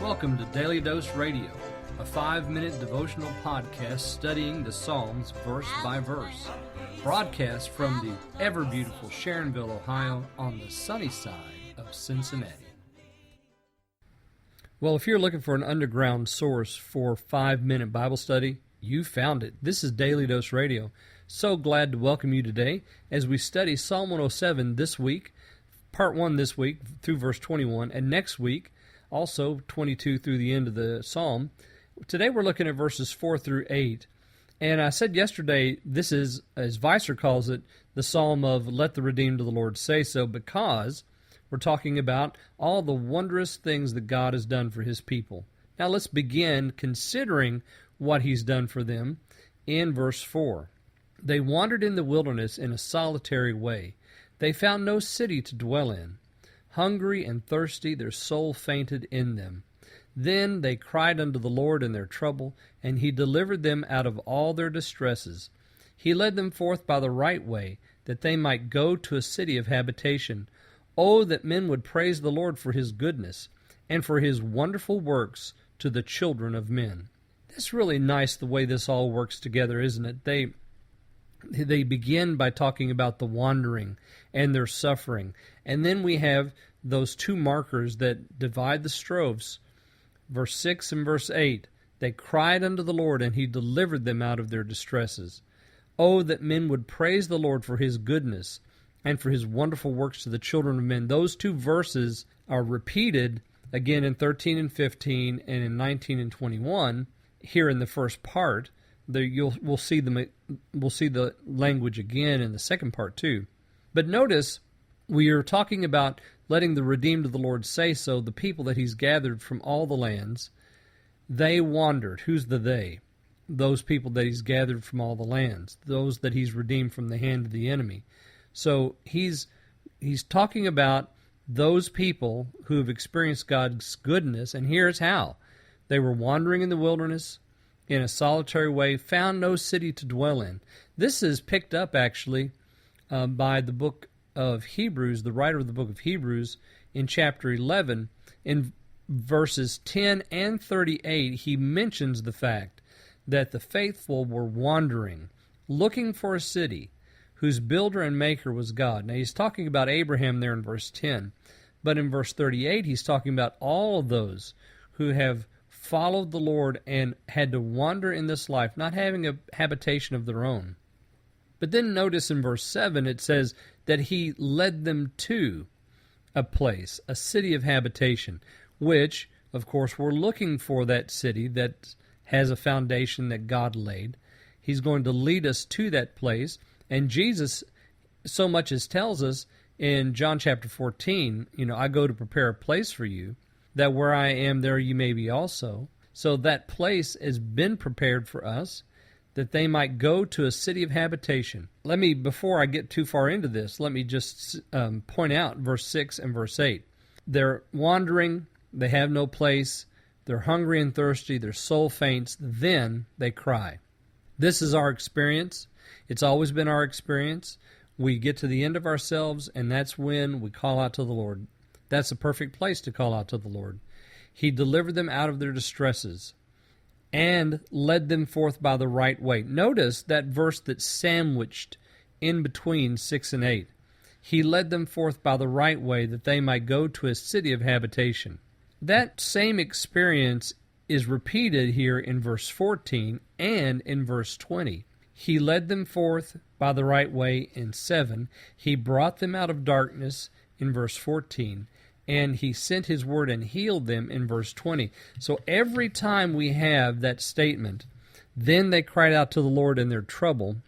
Welcome to Daily Dose Radio, a 5-minute devotional podcast studying the Psalms verse by verse. Broadcast from the ever-beautiful Sharonville, Ohio, on the sunny side of Cincinnati. Well, if you're looking for an underground source for 5-minute Bible study, you found it. This is Daily Dose Radio. So glad to welcome you today as we study Psalm 107 this week, part 1 this week through verse 21, and next week also 22 through the end of the psalm. Today we're looking at verses 4 through 8. And I said yesterday, this is, as Weiser calls it, the psalm of Let the Redeemed of the Lord Say So, because we're talking about all the wondrous things that God has done for His people. Now let's begin considering what He's done for them in verse 4. They wandered in the wilderness in a solitary way. They found no city to dwell in. Hungry and thirsty, their soul fainted in them. Then they cried unto the Lord in their trouble, and He delivered them out of all their distresses. He led them forth by the right way, that they might go to a city of habitation. Oh, that men would praise the Lord for His goodness, and for His wonderful works to the children of men. It's really nice the way this all works together, isn't it? They begin by talking about the wandering and their suffering. And then we have those two markers that divide the strophes, verse 6 and verse 8. They cried unto the Lord, and He delivered them out of their distresses. Oh, that men would praise the Lord for His goodness and for His wonderful works to the children of men. Those two verses are repeated again in 13 and 15 and in 19 and 21 here in the first part. We'll see the language again in the second part too. But notice we are talking about letting the redeemed of the Lord say so, the people that He's gathered from all the lands. They wandered. Who's the they? Those people that He's gathered from all the lands, those that He's redeemed from the hand of the enemy. So He's talking about those people who have experienced God's goodness, and here's how. They were wandering in the wilderness in a solitary way, found no city to dwell in. This is picked up, actually, by the book of Hebrews, the writer of the book of Hebrews, in chapter 11. In verses 10 and 38, he mentions the fact that the faithful were wandering, looking for a city whose builder and maker was God. Now, he's talking about Abraham there in verse 10, but in verse 38, he's talking about all of those who have followed the Lord and had to wander in this life, not having a habitation of their own. But then notice in verse 7 it says that He led them to a place, a city of habitation, which, of course, we're looking for that city that has a foundation that God laid. He's going to lead us to that place, and Jesus so much as tells us in John chapter 14, I go to prepare a place for you, that where I am, there you may be also. So that place has been prepared for us, that they might go to a city of habitation. Before I get too far into this, let me just point out verse 6 and verse 8. They're wandering, they have no place, they're hungry and thirsty, their soul faints, then they cry. This is our experience. It's always been our experience. We get to the end of ourselves, and that's when we call out to the Lord. That's the perfect place to call out to the Lord. He delivered them out of their distresses and led them forth by the right way. Notice that verse that's sandwiched in between 6 and 8. He led them forth by the right way, that they might go to a city of habitation. That same experience is repeated here in verse 14 and in verse 20. He led them forth by the right way in 7. He brought them out of darkness in verse 14. And He sent His word and healed them in verse 20. So every time we have that statement, then they cried out to the Lord in their trouble,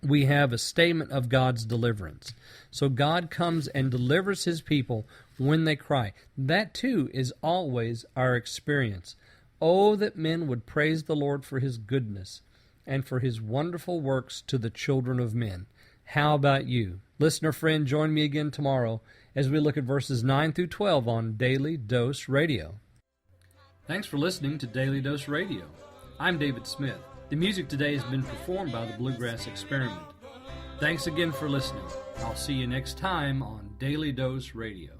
we have a statement of God's deliverance. So God comes and delivers His people when they cry. That too is always our experience. Oh, that men would praise the Lord for His goodness and for His wonderful works to the children of men. How about you? Listener friend, join me again tomorrow as we look at verses 9 through 12 on Daily Dose Radio. Thanks for listening to Daily Dose Radio. I'm David Smith. The music today has been performed by the Bluegrass Experiment. Thanks again for listening. I'll see you next time on Daily Dose Radio.